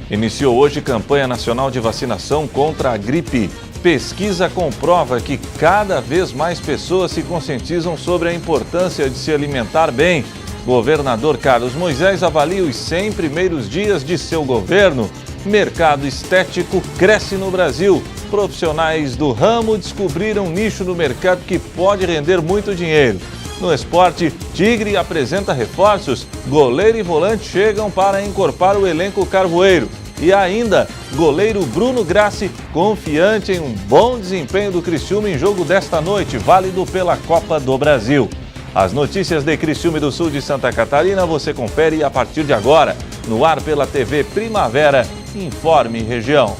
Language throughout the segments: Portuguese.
Iniciou hoje campanha nacional de vacinação contra a gripe. Pesquisa comprova que cada vez mais pessoas se conscientizam sobre a importância de se alimentar bem. Governador Carlos Moisés avalia os 100 primeiros dias de seu governo. Mercado estético cresce no Brasil. Profissionais do ramo descobriram um nicho no mercado que pode render muito dinheiro. No esporte, Tigre apresenta reforços. Goleiro e volante chegam para encorpar o elenco carvoeiro. E ainda, goleiro Bruno Grassi, confiante em um bom desempenho do Criciúma em jogo desta noite, válido pela Copa do Brasil. As notícias de Criciúma e do Sul de Santa Catarina você confere a partir de agora, no ar pela TV Primavera. Informe Região.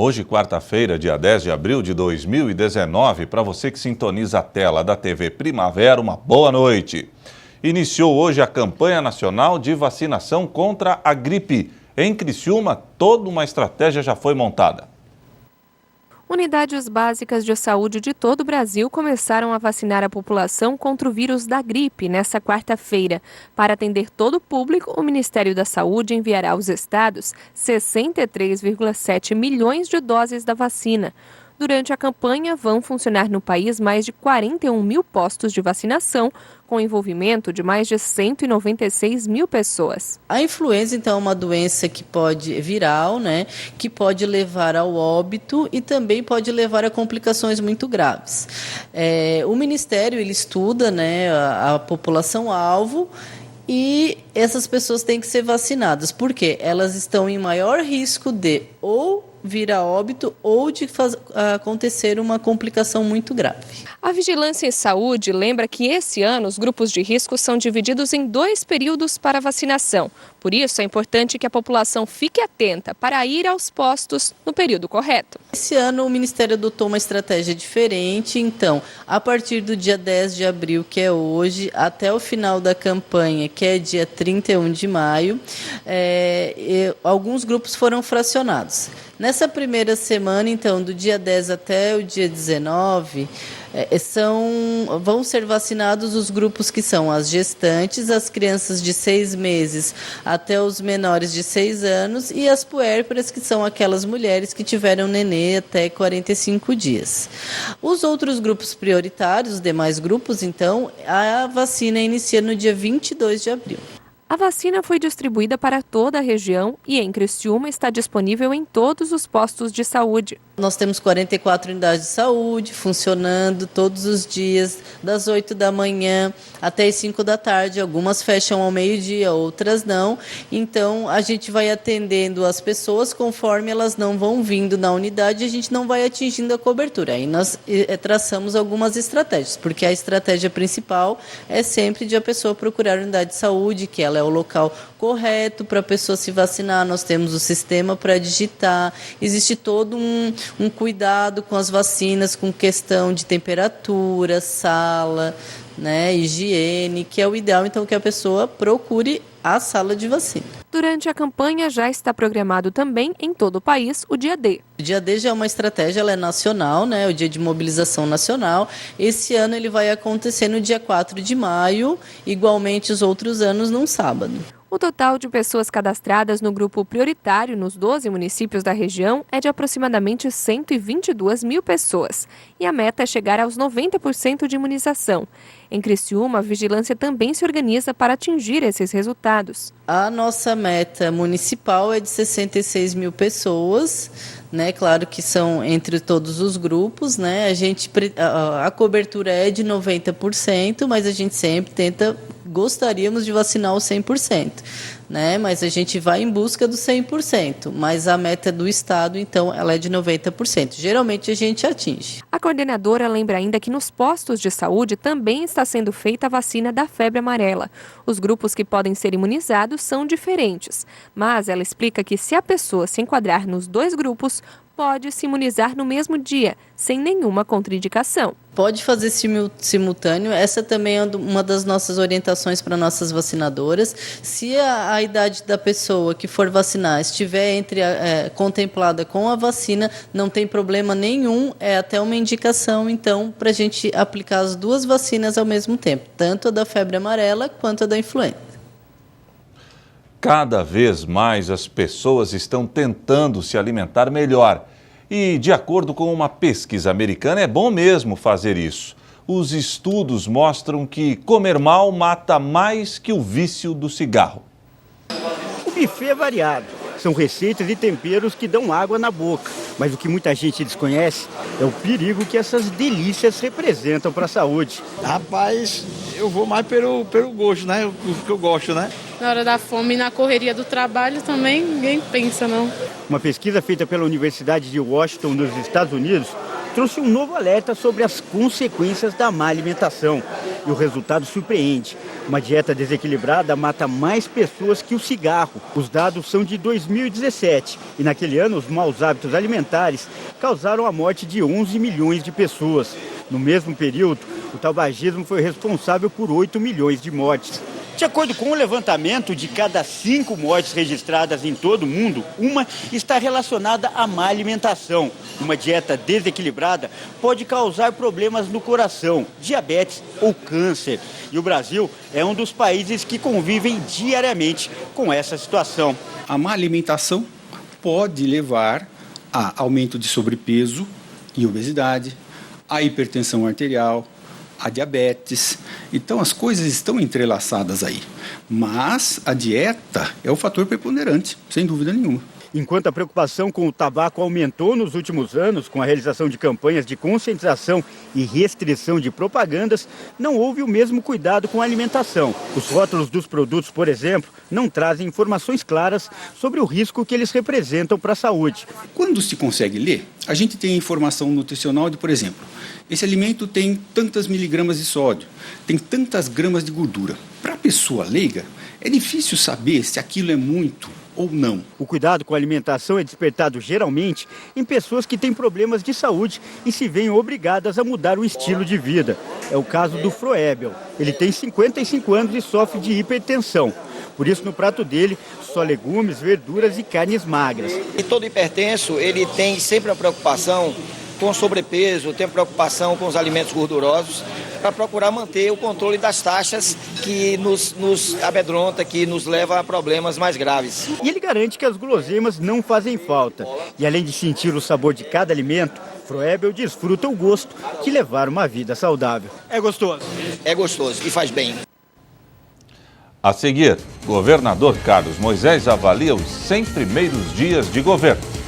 Hoje, quarta-feira, dia 10 de abril de 2019, para você que sintoniza a tela da TV Primavera, uma boa noite. Iniciou hoje a campanha nacional de vacinação contra a gripe. Em Criciúma, toda uma estratégia já foi montada. Unidades básicas de saúde de todo o Brasil começaram a vacinar a população contra o vírus da gripe nesta quarta-feira. Para atender todo o público, o Ministério da Saúde enviará aos estados 63,7 milhões de doses da vacina. Durante a campanha, vão funcionar no país mais de 41 mil postos de vacinação, com envolvimento de mais de 196 mil pessoas. A influenza, então, é uma doença que pode viral, né, que pode levar ao óbito e também pode levar a complicações muito graves. O Ministério ele estuda, né, a população-alvo, e essas pessoas têm que ser vacinadas, porque elas estão em maior risco de ou vir a óbito ou de acontecer uma complicação muito grave. A Vigilância em Saúde lembra que esse ano os grupos de risco são divididos em 2 períodos para vacinação. Por isso é importante que a população fique atenta para ir aos postos no período correto. Esse ano o Ministério adotou uma estratégia diferente, então, a partir do dia 10 de abril, que é hoje, até o final da campanha, que é dia 31 de maio, alguns grupos foram fracionados. Nessa primeira semana, então, do dia 10 até o dia 19, vão ser vacinados os grupos que são as gestantes, as crianças de 6 meses até os menores de 6 anos e as puérperas, que são aquelas mulheres que tiveram nenê até 45 dias. Os outros grupos prioritários, os demais grupos, então, a vacina inicia no dia 22 de abril. A vacina foi distribuída para toda a região e em Criciúma está disponível em todos os postos de saúde. Nós temos 44 unidades de saúde funcionando todos os dias, das 8 da manhã até as 5 da tarde. Algumas fecham ao meio-dia, outras não. Então, a gente vai atendendo as pessoas conforme elas não vão vindo na unidade, a gente não vai atingindo a cobertura. Aí nós traçamos algumas estratégias, porque a estratégia principal é sempre de a pessoa procurar a unidade de saúde, que ela é o local correto para a pessoa se vacinar. Nós temos o sistema para digitar, existe todo um cuidado com as vacinas, com questão de temperatura, sala, né, higiene, que é o ideal, então, que a pessoa procure a sala de vacina. Durante a campanha já está programado também em todo o país o Dia D. O Dia D já é uma estratégia, ela é nacional, né, o Dia de Mobilização Nacional. Esse ano ele vai acontecer no dia 4 de maio, igualmente os outros anos num sábado. O total de pessoas cadastradas no grupo prioritário nos 12 municípios da região é de aproximadamente 122 mil pessoas. E a meta é chegar aos 90% de imunização. Em Criciúma, a vigilância também se organiza para atingir esses resultados. A nossa meta municipal é de 66 mil pessoas, né? Claro que são entre todos os grupos, né? A cobertura é de 90%, mas a gente sempre gostaríamos de vacinar o 100%, né? Mas a gente vai em busca do 100%, mas a meta do Estado, então, ela é de 90%. Geralmente a gente atinge. A coordenadora lembra ainda que nos postos de saúde também está sendo feita a vacina da febre amarela. Os grupos que podem ser imunizados são diferentes, mas ela explica que se a pessoa se enquadrar nos 2 grupos, pode se imunizar no mesmo dia, sem nenhuma contraindicação. Pode fazer simultâneo, essa também é uma das nossas orientações para nossas vacinadoras. Se a idade da pessoa que for vacinar estiver contemplada com a vacina, não tem problema nenhum, é até uma indicação, então, para a gente aplicar as duas vacinas ao mesmo tempo, tanto a da febre amarela quanto a da influenza. Cada vez mais as pessoas estão tentando se alimentar melhor. E, de acordo com uma pesquisa americana, é bom mesmo fazer isso. Os estudos mostram que comer mal mata mais que o vício do cigarro. O buffet é variado. São receitas e temperos que dão água na boca. Mas o que muita gente desconhece é o perigo que essas delícias representam para a saúde. Rapaz, eu vou mais pelo gosto, né? O que eu gosto, né? Na hora da fome e na correria do trabalho também ninguém pensa, não. Uma pesquisa feita pela Universidade de Washington, nos Estados Unidos, trouxe um novo alerta sobre as consequências da má alimentação. E o resultado surpreende. Uma dieta desequilibrada mata mais pessoas que o cigarro. Os dados são de 2017. E naquele ano, os maus hábitos alimentares causaram a morte de 11 milhões de pessoas. No mesmo período, o tabagismo foi responsável por 8 milhões de mortes. De acordo com o levantamento, de cada 5 mortes registradas em todo o mundo, uma está relacionada à má alimentação. Uma dieta desequilibrada pode causar problemas no coração, diabetes ou câncer. E o Brasil é um dos países que convivem diariamente com essa situação. A má alimentação pode levar a aumento de sobrepeso e obesidade, a hipertensão arterial, a diabetes. Então as coisas estão entrelaçadas aí. Mas a dieta é o fator preponderante, sem dúvida nenhuma. Enquanto a preocupação com o tabaco aumentou nos últimos anos, com a realização de campanhas de conscientização e restrição de propagandas, não houve o mesmo cuidado com a alimentação. Os rótulos dos produtos, por exemplo, não trazem informações claras sobre o risco que eles representam para a saúde. Quando se consegue ler, a gente tem informação nutricional de, por exemplo, esse alimento tem tantas miligramas de sódio, tem tantas gramas de gordura. Para a pessoa leiga, é difícil saber se aquilo é muito ou não. O cuidado com a alimentação é despertado geralmente em pessoas que têm problemas de saúde e se veem obrigadas a mudar o estilo de vida. É o caso do Froebel. Ele tem 55 anos e sofre de hipertensão. Por isso, no prato dele, só legumes, verduras e carnes magras. E todo hipertenso, ele tem sempre a preocupação com sobrepeso, tem preocupação com os alimentos gordurosos, para procurar manter o controle das taxas que nos amedronta, que nos leva a problemas mais graves. E ele garante que as guloseimas não fazem falta. E além de sentir o sabor de cada alimento, Froebel desfruta o gosto de levar uma vida saudável. É gostoso? É gostoso e faz bem. A seguir, governador Carlos Moisés avalia os 100 primeiros dias de governo.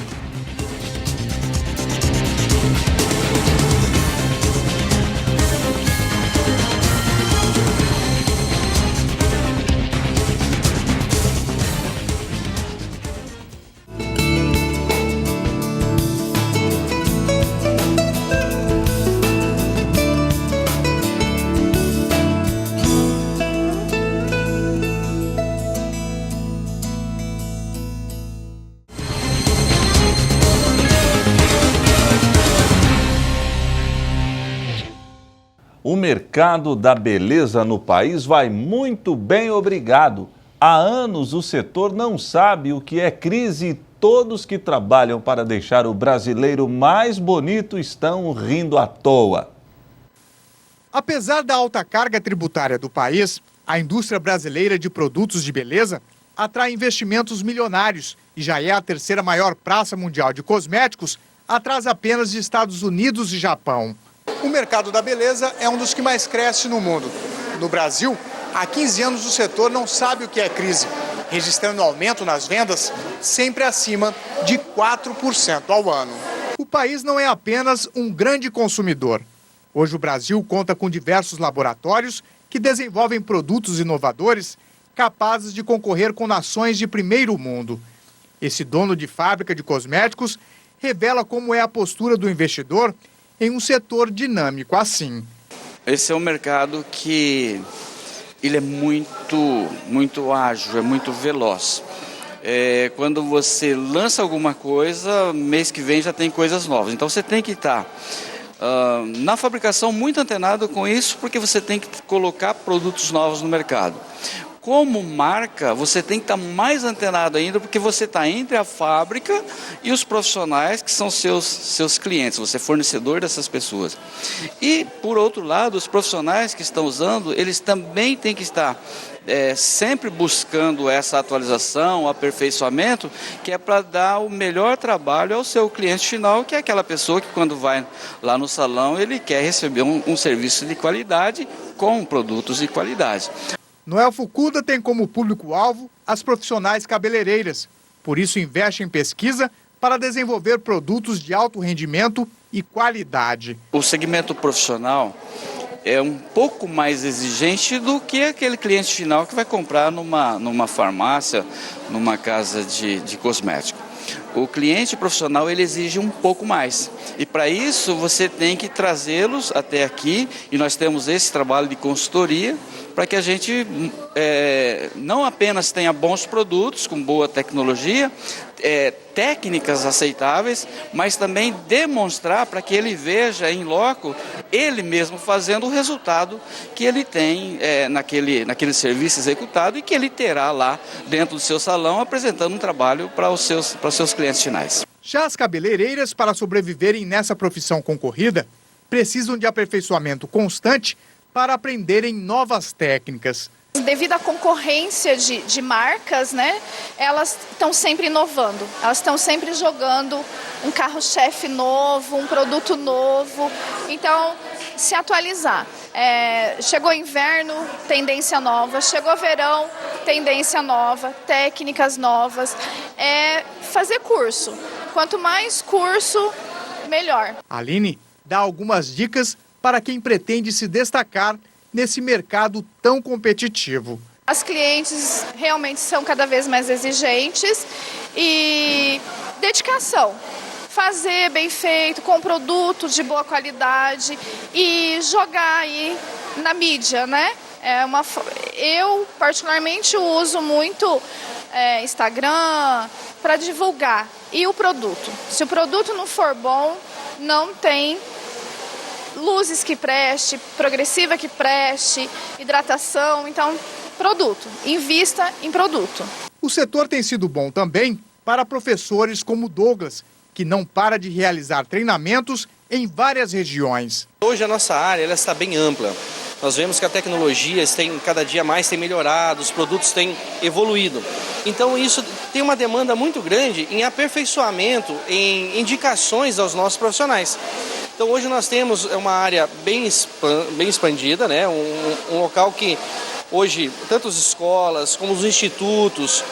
O mercado da beleza no país vai muito bem, obrigado. Há anos o setor não sabe o que é crise e todos que trabalham para deixar o brasileiro mais bonito estão rindo à toa. Apesar da alta carga tributária do país, a indústria brasileira de produtos de beleza atrai investimentos milionários e já é a terceira maior praça mundial de cosméticos, atrás apenas de Estados Unidos e Japão. O mercado da beleza é um dos que mais cresce no mundo. No Brasil, há 15 anos o setor não sabe o que é crise, registrando aumento nas vendas sempre acima de 4% ao ano. O país não é apenas um grande consumidor. Hoje o Brasil conta com diversos laboratórios que desenvolvem produtos inovadores capazes de concorrer com nações de primeiro mundo. Esse dono de fábrica de cosméticos revela como é a postura do investidor em um setor dinâmico assim. Esse é um mercado que ele é muito ágil, é muito veloz. Quando você lança alguma coisa, mês que vem já tem coisas novas. Então você tem que estar na fabricação muito antenado com isso, porque você tem que colocar produtos novos no mercado. Como marca, você tem que estar mais antenado ainda, porque você está entre a fábrica e os profissionais que são seus clientes, você é fornecedor dessas pessoas. E, por outro lado, os profissionais que estão usando, eles também têm que estar sempre buscando essa atualização, aperfeiçoamento, que é para dar o melhor trabalho ao seu cliente final, que é aquela pessoa que quando vai lá no salão, ele quer receber um serviço de qualidade com produtos de qualidade. Noel Fukuda tem como público-alvo as profissionais cabeleireiras. Por isso, investe em pesquisa para desenvolver produtos de alto rendimento e qualidade. O segmento profissional é um pouco mais exigente do que aquele cliente final que vai comprar numa farmácia, numa casa de cosmético. O cliente profissional, ele exige um pouco mais. E para isso você tem que trazê-los até aqui, e nós temos esse trabalho de consultoria, para que a gente não apenas tenha bons produtos com boa tecnologia, técnicas aceitáveis, mas também demonstrar para que ele veja em loco, ele mesmo fazendo o resultado que ele tem naquele serviço executado e que ele terá lá dentro do seu salão apresentando um trabalho para os seus clientes finais. Já as cabeleireiras, para sobreviverem nessa profissão concorrida, precisam de aperfeiçoamento constante para aprenderem novas técnicas. Devido à concorrência de marcas, né, elas estão sempre inovando, elas estão sempre jogando um carro-chefe novo, um produto novo, então se atualizar. Chegou inverno, tendência nova, chegou verão, tendência nova, técnicas novas, fazer curso. Quanto mais curso, melhor. Aline dá algumas dicas para quem pretende se destacar nesse mercado tão competitivo. As clientes realmente são cada vez mais exigentes e dedicação. Fazer bem feito, com produto de boa qualidade e jogar aí na mídia, né? Eu, particularmente, uso muito Instagram para divulgar. E o produto? Se o produto não for bom, não tem luzes que preste, progressiva que preste, hidratação, então produto, invista em produto. O setor tem sido bom também para professores como Douglas, que não para de realizar treinamentos em várias regiões. Hoje a nossa área ela está bem ampla. Nós vemos que a tecnologia cada dia mais tem melhorado, os produtos têm evoluído. Então isso tem uma demanda muito grande em aperfeiçoamento, em indicações aos nossos profissionais. Então hoje nós temos uma área bem expandida, né? Um local que hoje tanto as escolas como os institutos,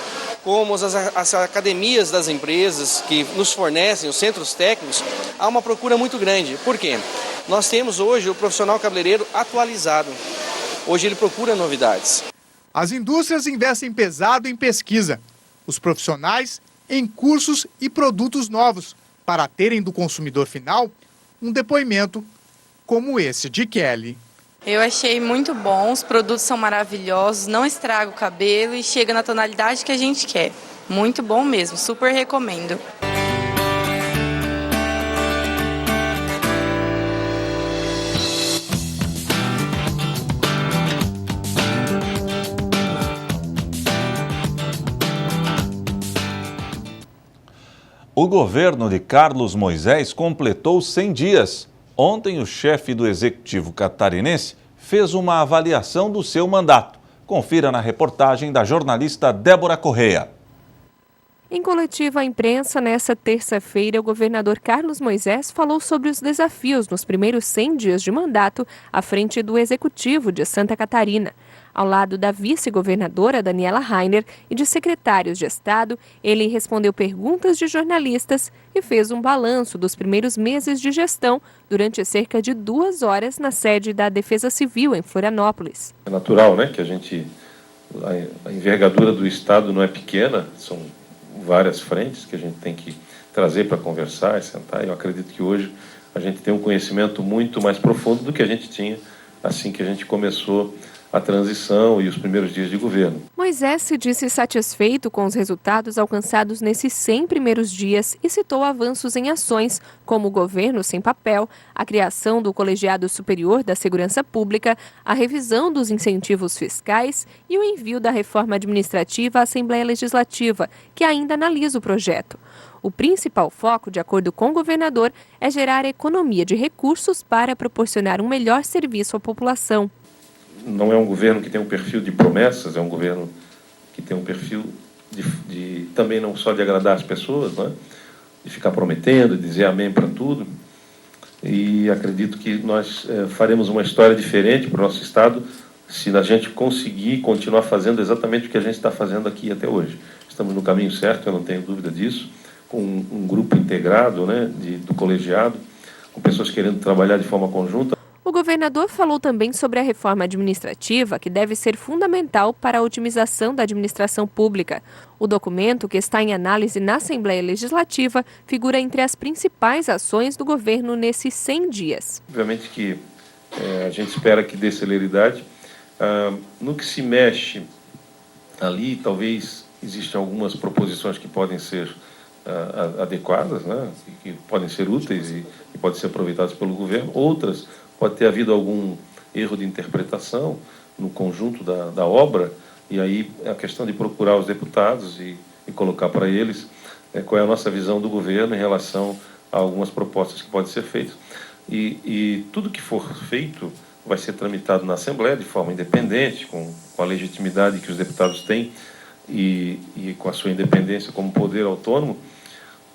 como as academias das empresas que nos fornecem, os centros técnicos, há uma procura muito grande. Por quê? Nós temos hoje o profissional cabeleireiro atualizado. Hoje ele procura novidades. As indústrias investem pesado em pesquisa. Os profissionais em cursos e produtos novos, para terem do consumidor final um depoimento como esse de Kelly. Eu achei muito bom, os produtos são maravilhosos, não estraga o cabelo e chega na tonalidade que a gente quer. Muito bom mesmo, super recomendo. O governo de Carlos Moisés completou 100 dias. Ontem, o chefe do executivo catarinense fez uma avaliação do seu mandato. Confira na reportagem da jornalista Débora Correia. Em coletiva à imprensa, nesta terça-feira, o governador Carlos Moisés falou sobre os desafios nos primeiros 100 dias de mandato à frente do Executivo de Santa Catarina. Ao lado da vice-governadora Daniela Rainer e de secretários de Estado, ele respondeu perguntas de jornalistas e fez um balanço dos primeiros meses de gestão durante cerca de 2 horas na sede da Defesa Civil, em Florianópolis. É natural, né, que a envergadura do Estado não é pequena, são várias frentes que a gente tem que trazer para conversar e sentar. Eu acredito que hoje a gente tem um conhecimento muito mais profundo do que a gente tinha assim que a gente começou a transição e os primeiros dias de governo. Moisés se disse satisfeito com os resultados alcançados nesses 100 primeiros dias e citou avanços em ações, como o governo sem papel, a criação do Colegiado Superior da Segurança Pública, a revisão dos incentivos fiscais e o envio da reforma administrativa à Assembleia Legislativa, que ainda analisa o projeto. O principal foco, de acordo com o governador, é gerar economia de recursos para proporcionar um melhor serviço à população. Não é um governo que tem um perfil de promessas, é um governo que tem um perfil de também não só de agradar as pessoas, né? De ficar prometendo, de dizer amém para tudo. E acredito que nós faremos uma história diferente para o nosso Estado se a gente conseguir continuar fazendo exatamente o que a gente está fazendo aqui até hoje. Estamos no caminho certo, eu não tenho dúvida disso, com um grupo integrado, né, do colegiado, com pessoas querendo trabalhar de forma conjunta. O governador falou também sobre a reforma administrativa, que deve ser fundamental para a otimização da administração pública. O documento, que está em análise na Assembleia Legislativa, figura entre as principais ações do governo nesses 100 dias. Obviamente que a gente espera que dê celeridade. No que se mexe ali, talvez existam algumas proposições que podem ser adequadas, né, que podem ser úteis e podem ser aproveitadas pelo governo. Outras, pode ter havido algum erro de interpretação no conjunto da obra, e aí é a questão de procurar os deputados e colocar para eles qual é a nossa visão do governo em relação a algumas propostas que podem ser feitas. E tudo que for feito vai ser tramitado na Assembleia de forma independente, com a legitimidade que os deputados têm e com a sua independência como poder autônomo,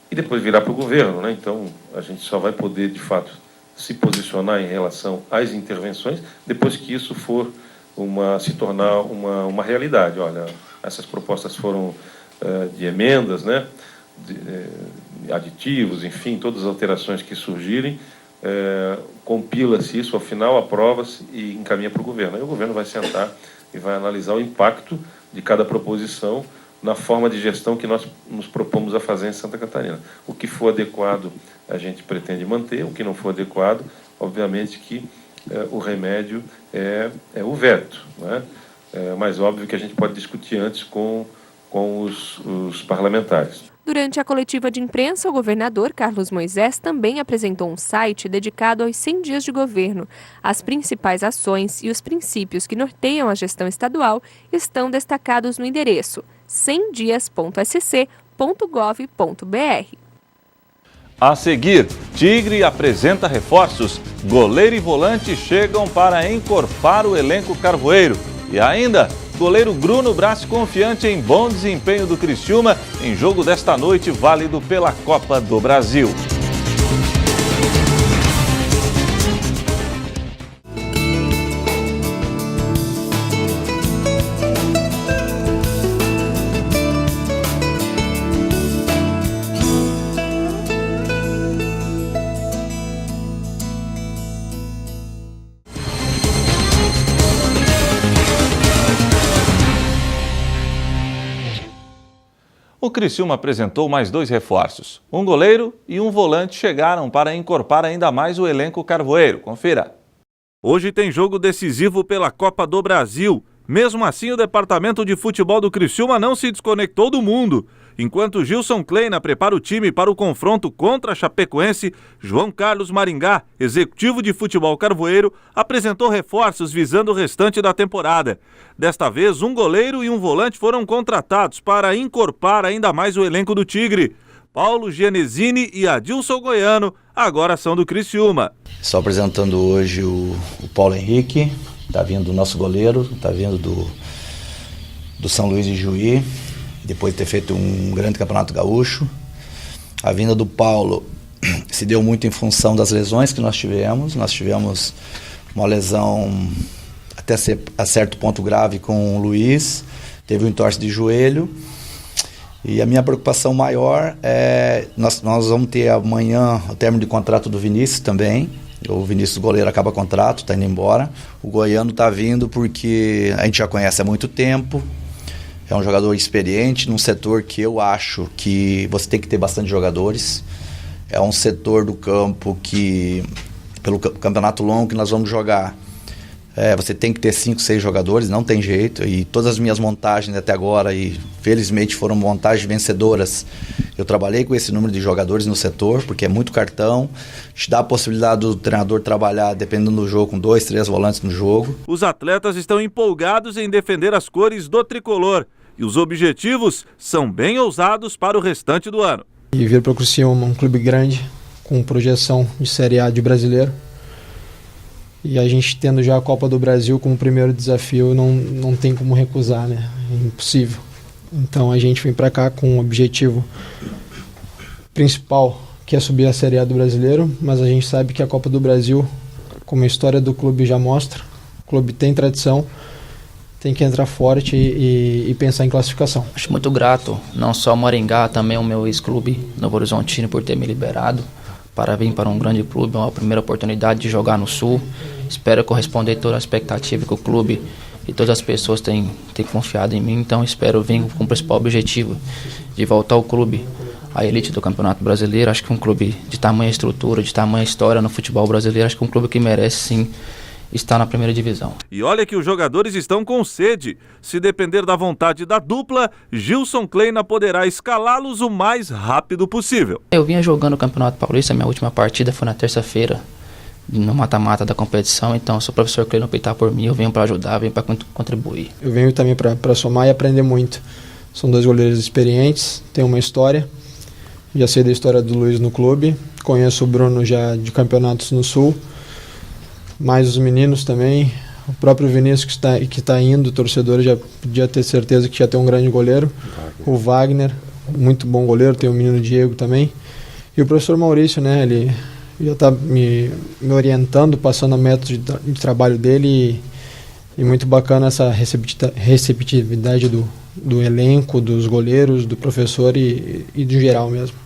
e depois virá para o governo, né? Então, a gente só vai poder, de fato, se posicionar em relação às intervenções depois que isso for se tornar uma realidade. Olha, essas propostas foram de emendas, né, de aditivos, enfim, todas as alterações que surgirem, compila-se isso, ao final aprova-se e encaminha para o governo. Aí o governo vai sentar e vai analisar o impacto de cada proposição na forma de gestão que nós nos propomos a fazer em Santa Catarina. O que for adequado, a gente pretende manter; o que não for adequado, obviamente que o remédio é o veto, né? Mas óbvio que a gente pode discutir antes com os parlamentares. Durante a coletiva de imprensa, o governador Carlos Moisés também apresentou um site dedicado aos 100 dias de governo. As principais ações e os princípios que norteiam a gestão estadual estão destacados no endereço 100dias.sc.gov.br. A seguir, Tigre apresenta reforços. Goleiro e volante chegam para encorpar o elenco carvoeiro. E ainda, goleiro Bruno Brás confiante em bom desempenho do Criciúma em jogo desta noite válido pela Copa do Brasil. O Criciúma apresentou mais 2 reforços. Um goleiro e um volante chegaram para encorpar ainda mais o elenco carvoeiro. Confira. Hoje tem jogo decisivo pela Copa do Brasil. Mesmo assim, o departamento de futebol do Criciúma não se desconectou do mundo. Enquanto Gilson Kleina prepara o time para o confronto contra a Chapecoense, João Carlos Maringá, executivo de futebol carvoeiro, apresentou reforços visando o restante da temporada. Desta vez, um goleiro e um volante foram contratados para encorpar ainda mais o elenco do Tigre. Paulo Gianesini e Adilson Goiano agora são do Criciúma. Estou apresentando hoje o Paulo Henrique, está vindo do nosso goleiro, está vindo do São Luís de Juí, depois de ter feito um grande campeonato gaúcho. A vinda do Paulo se deu muito em função das lesões que nós tivemos. Nós tivemos uma lesão até a certo ponto grave com o Luiz, teve um entorse de joelho. E a minha preocupação maior é, nós vamos ter amanhã o término de contrato do Vinícius também. O Vinícius goleiro acaba o contrato, está indo embora. O Goiano está vindo porque a gente já conhece há muito tempo. É um jogador experiente num setor que eu acho que você tem que ter bastante jogadores. É um setor do campo que, pelo campeonato longo que nós vamos jogar, Você tem que ter 5, 6 jogadores, não tem jeito. E todas as minhas montagens até agora, e felizmente foram montagens vencedoras. Eu trabalhei com esse número de jogadores no setor, porque é muito cartão. Te dá a possibilidade do treinador trabalhar, dependendo do jogo, com 2, 3 volantes no jogo. Os atletas estão empolgados em defender as cores do tricolor. E os objetivos são bem ousados para o restante do ano. E vir para o Criciúma, um clube grande, com projeção de Série A de brasileiro. E a gente tendo já a Copa do Brasil como primeiro desafio, não tem como recusar, né? É impossível. Então a gente vem para cá com um objetivo principal, que é subir a Série A do brasileiro, mas a gente sabe que a Copa do Brasil, como a história do clube já mostra, o clube tem tradição, tem que entrar forte e pensar em classificação. Acho muito grato, não só ao Maringá, também ao meu ex-clube, Novo Horizontino, por ter me liberado para vir para um grande clube, uma primeira oportunidade de jogar no Sul. Espero corresponder toda a expectativa que o clube e todas as pessoas têm confiado em mim, então espero vir com o principal objetivo de voltar ao clube à elite do Campeonato Brasileiro. Acho que um clube de tamanha estrutura, de tamanha história no futebol brasileiro, acho que um clube que merece sim estar na primeira divisão. E olha que os jogadores estão com sede. Se depender da vontade da dupla, Gilson Kleina poderá escalá-los o mais rápido possível. Eu vinha jogando o Campeonato Paulista, minha última partida foi na terça-feira, no mata-mata da competição, então se o professor Kleina optar por mim, eu venho para ajudar, venho para contribuir. Eu venho também para somar e aprender muito. São 2 goleiros experientes, tem uma história, já sei da história do Luiz no clube, conheço o Bruno já de campeonatos no Sul, mais os meninos também, o próprio Vinícius que está indo, o torcedor já podia ter certeza que já tem um grande goleiro, o Wagner, muito bom goleiro, tem o menino Diego também, e o professor Maurício, né, ele já está me orientando, passando a método de trabalho dele, e muito bacana essa receptividade do elenco, dos goleiros, do professor e do geral mesmo.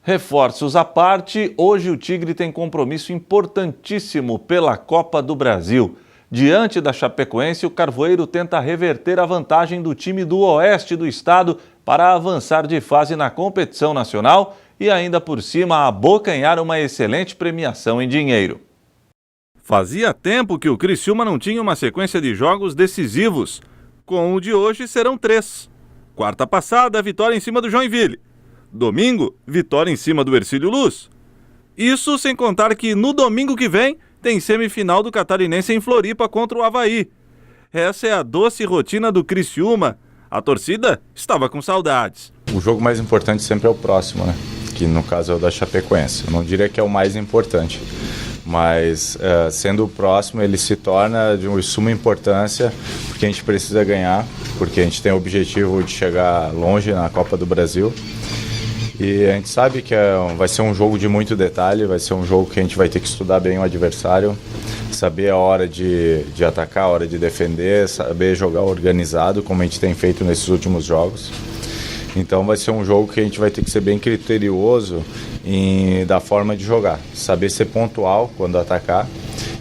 Reforços à parte, hoje o Tigre tem compromisso importantíssimo pela Copa do Brasil. Diante da Chapecoense, o Carvoeiro tenta reverter a vantagem do time do oeste do estado para avançar de fase na competição nacional e ainda por cima abocanhar uma excelente premiação em dinheiro. Fazia tempo que o Criciúma não tinha uma sequência de jogos decisivos. Com o de hoje serão 3. Quarta passada, vitória em cima do Joinville. Domingo, vitória em cima do Hercílio Luz. Isso sem contar que no domingo que vem tem semifinal do Catarinense em Floripa contra o Avaí. Essa é a doce rotina do Criciúma. A torcida estava com saudades. O jogo mais importante sempre é o próximo, né? Que no caso é o da Chapecoense. Eu não diria que é o mais importante, mas sendo o próximo ele se torna de uma suma importância, porque a gente precisa ganhar, porque a gente tem o objetivo de chegar longe na Copa do Brasil. E a gente sabe que vai ser um jogo de muito detalhe, vai ser um jogo que a gente vai ter que estudar bem o adversário, saber a hora de atacar, a hora de defender, saber jogar organizado, como a gente tem feito nesses últimos jogos. Então vai ser um jogo que a gente vai ter que ser bem criterioso da forma de jogar, saber ser pontual quando atacar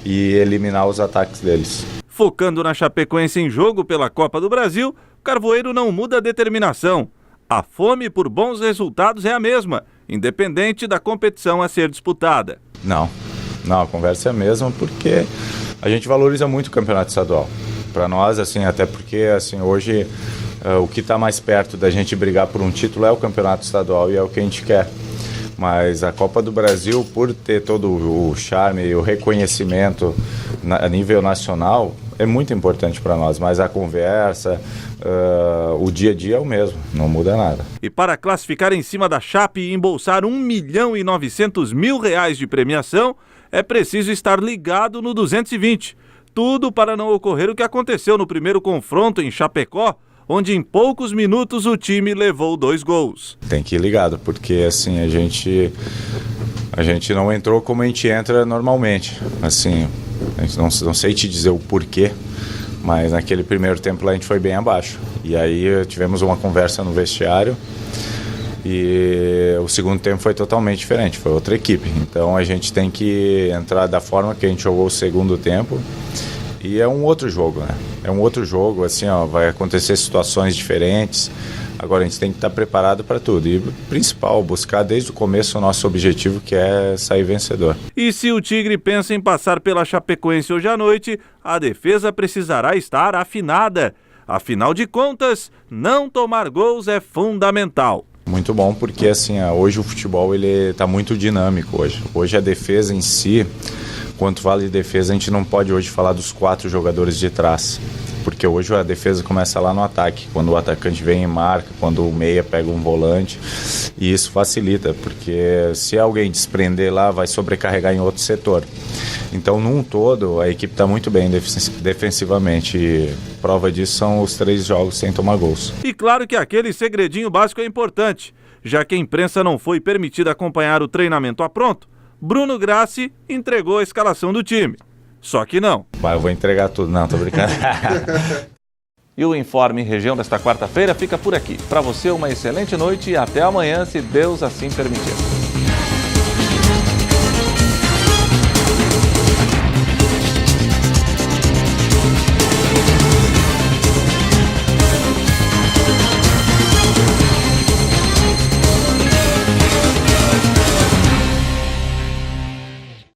e eliminar os ataques deles. Focando na Chapecoense em jogo pela Copa do Brasil, o Carvoeiro não muda a determinação. A fome por bons resultados é a mesma, independente da competição a ser disputada. Não, a conversa é a mesma porque a gente valoriza muito o campeonato estadual. Para nós, assim, até porque assim, hoje o que está mais perto da gente brigar por um título é o campeonato estadual e é o que a gente quer. Mas a Copa do Brasil, por ter todo o charme e o reconhecimento a nível nacional, é muito importante para nós. Mas a conversa, o dia a dia é o mesmo, não muda nada. E para classificar em cima da Chape e embolsar R$1.900.000 de premiação, é preciso estar ligado no 220. Tudo para não ocorrer o que aconteceu no primeiro confronto em Chapecó, onde em poucos minutos o time levou 2 gols. Tem que ir ligado, porque assim, a gente não entrou como a gente entra normalmente. Assim, não sei te dizer o porquê, mas naquele primeiro tempo lá a gente foi bem abaixo. E aí tivemos uma conversa no vestiário e o segundo tempo foi totalmente diferente, foi outra equipe. Então a gente tem que entrar da forma que a gente jogou o segundo tempo E é um outro jogo, né? É um outro jogo, assim, ó, vai acontecer situações diferentes. Agora a gente tem que estar preparado para tudo. E o principal, buscar desde o começo o nosso objetivo, que é sair vencedor. E se o Tigre pensa em passar pela Chapecoense hoje à noite, a defesa precisará estar afinada. Afinal de contas, não tomar gols é fundamental. Muito bom, porque assim, hoje o futebol ele está muito dinâmico hoje. Hoje a defesa em si, quanto vale defesa, a gente não pode hoje falar dos 4 jogadores de trás. Porque hoje a defesa começa lá no ataque, quando o atacante vem e marca, quando o meia pega um volante, e isso facilita, porque se alguém desprender lá, vai sobrecarregar em outro setor. Então, num todo, a equipe está muito bem defensivamente, e prova disso são os 3 jogos sem tomar gols. E claro que aquele segredinho básico é importante, já que a imprensa não foi permitida acompanhar o treinamento a pronto, Bruno Grassi entregou a escalação do time. Só que não. Eu vou entregar tudo. Não, tô brincando. E o Informe Região desta quarta-feira fica por aqui. Para você, uma excelente noite e até amanhã, se Deus assim permitir.